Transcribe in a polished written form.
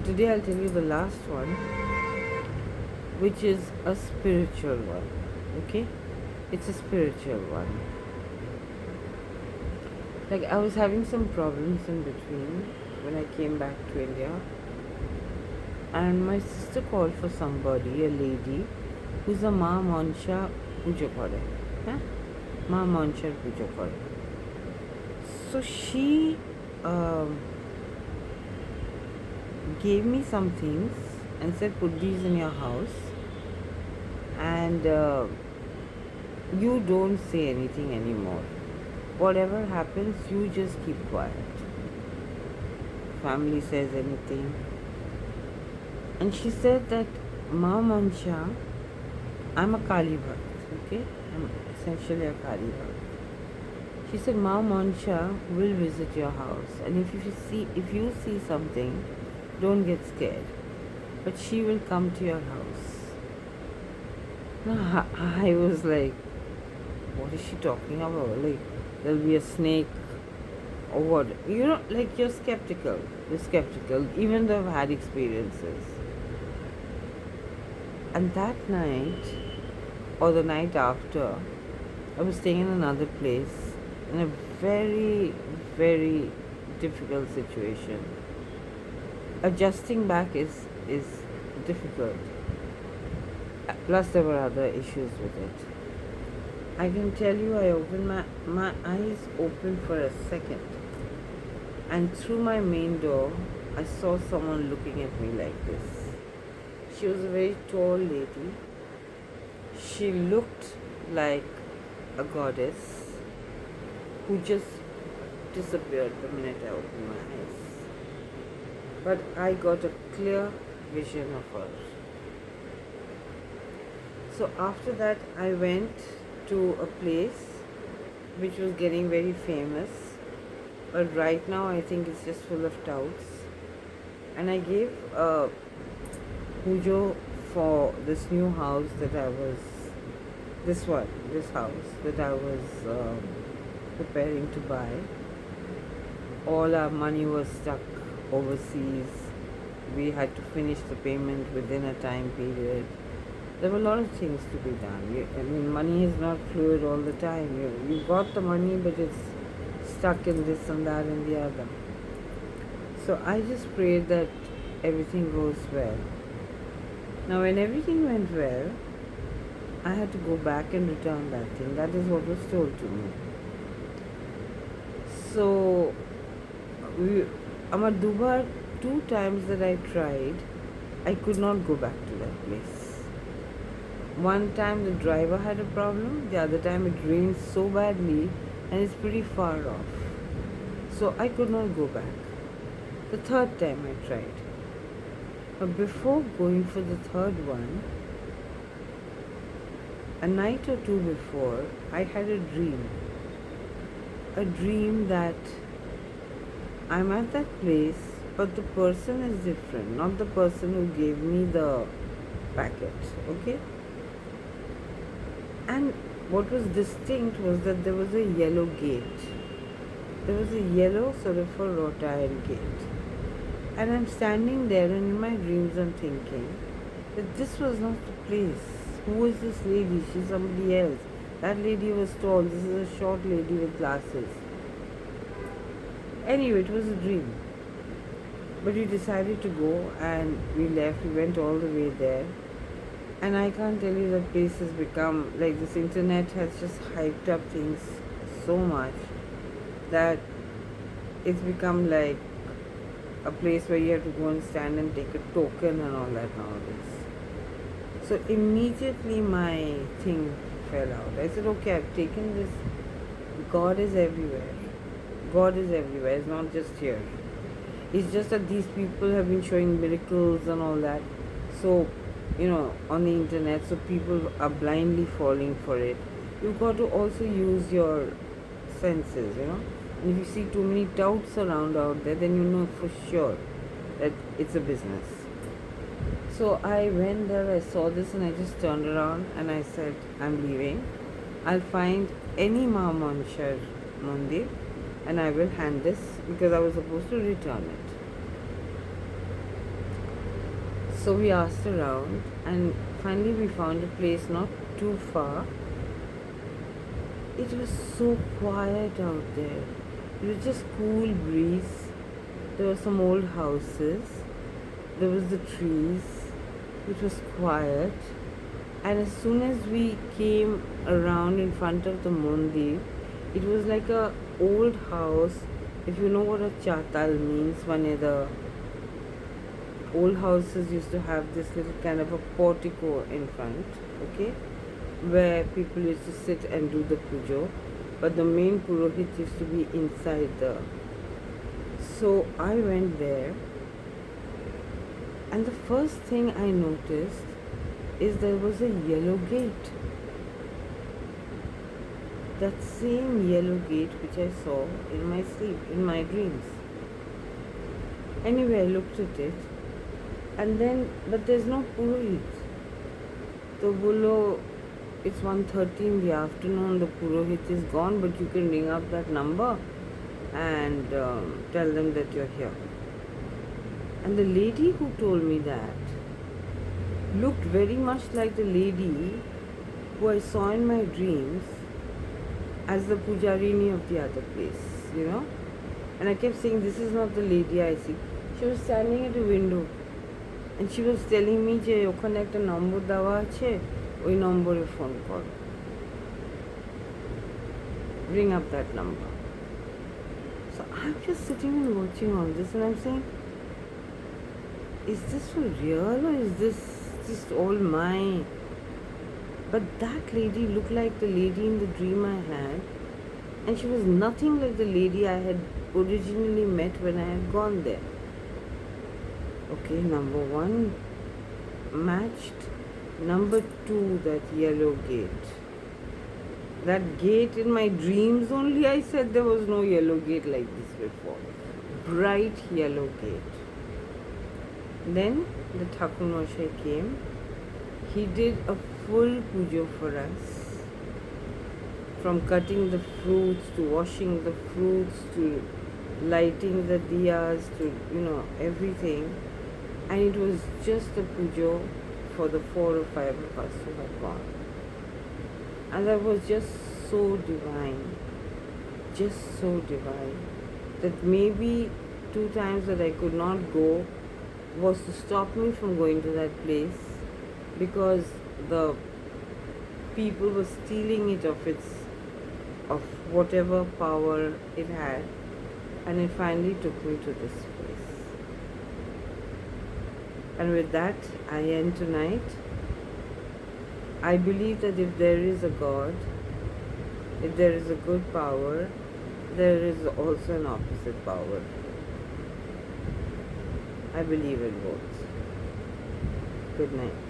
today I'll tell you the last one, which is a spiritual one. Okay? It's a spiritual one. Like, I was having some problems in between when I came back to India, and my sister called for somebody, a lady, who's a Ma Monsha Puja Kore. Huh? Ma Monsha Puja Kore. So she um, gave me some things and said, put these in your house, and you don't say anything anymore. Whatever happens, you just keep quiet. Family says anything. And she said that Ma Mansha, I'm a Kali Bhakt, okay? I'm essentially a Kali Bhakt. She said Ma Mansha will visit your house, and if you see something, don't get scared. But she will come to your house. Now I was like, what is she talking about? Like, there'll be a snake or what? Like, you're skeptical. You're skeptical, even though I've had experiences. And that night, or the night after, I was staying in another place in a very, very difficult situation. Adjusting back is difficult. Plus, there were other issues with it. I can tell you, I opened my eyes opened for a second, and through my main door, I saw someone looking at me like this. She was a very tall lady. She looked like a goddess who just disappeared the minute I opened my eyes. But I got a clear vision of her. So after that, I went to a place which was getting very famous, but right now I think it's just full of touts. And I gave a pujo for this new house that I was, this house that I was preparing to buy. All our money was stuck overseas. We had to finish the payment within a time period. There were a lot of things to be done. Money is not fluid all the time. You got the money, but it's stuck in this and that and the other. So I just prayed that everything goes well. Now, when everything went well, I had to go back and return that thing. That is what was told to me. So, Amadubar, 2 times that I tried, I could not go back to that place. One time the driver had a problem, the other time it rained so badly and it's pretty far off. So I could not go back. The 3rd time I tried. But before going for the 3rd one, a night or two before, I had a dream. A dream that I'm at that place, but the person is different, not the person who gave me the packet, okay? And what was distinct was that there was a yellow gate. There was a yellow sort of a wrought iron gate. And I'm standing there, and in my dreams I'm thinking that this was not the place. Who is this lady? She's somebody else. That lady was tall. This is a short lady with glasses. Anyway, it was a dream. But we decided to go, and we left. We went all the way there. And I can't tell you, that place has become, like, this internet has just hyped up things so much that it's become like a place where you have to go and stand and take a token and all that nowadays. So immediately my thing fell out. I said, okay, I've taken this. God is everywhere. God is everywhere. It's not just here. It's just that these people have been showing miracles and all that. So, on the internet, so people are blindly falling for it. You've got to also use your senses, And if you see too many touts around out there, then you know for sure that it's a business. So I went there, I saw this, and I just turned around and I said, I'm leaving. I'll find any Ma Manshar Mandir and I will hand this, because I was supposed to return it. So we asked around, and finally we found a place not too far. It was so quiet out there. It was just cool breeze. There were some old houses. There was the trees. It was quiet. And as soon as we came around in front of the mandir, it was like a old house. If you know what a chatal means, one of the old houses used to have this little kind of a portico in front, okay, where people used to sit and do the pujo, but the main purohit used to be inside the. So I went there, and the first thing I noticed is there was a yellow gate. That same yellow gate which I saw in my sleep, in my dreams. Anyway, I looked at it, and then, but there's no purohit. So bolo, it's 1:30 in the afternoon, the purohit is gone, but you can ring up that number and tell them that you're here. And the lady who told me that looked very much like the lady who I saw in my dreams as the pujarini of the other place. And I kept saying, this is not the lady I see. She was standing at a window and she was telling me যে ওখানে একটা নম্বর দেওয়া আছে, ওই নম্বরে phone করো, ring up that number. So I'm just sitting and watching all this and I'm saying, is this for real or is this just all my. But that lady looked like the lady in the dream I had, and she was nothing like the lady I had originally met when I had gone there. Okay, number one matched. Number two, that yellow gate. That gate in my dreams only, I said there was no yellow gate like this before. Bright yellow gate. Then the Thakur Moshe came. He did a full pujo for us. From cutting the fruits to washing the fruits to lighting the diyas to everything. And it was just a pujo for the 4 or 5 of us who had gone. And that was just so divine. Just so divine. That maybe 2 times that I could not go was to stop me from going to that place, because the people were stealing it of whatever power it had, and it finally took me to this place. And with that, I end tonight. I believe that if there is a God, if there is a good power, there is also an opposite power. I believe in both. Good night.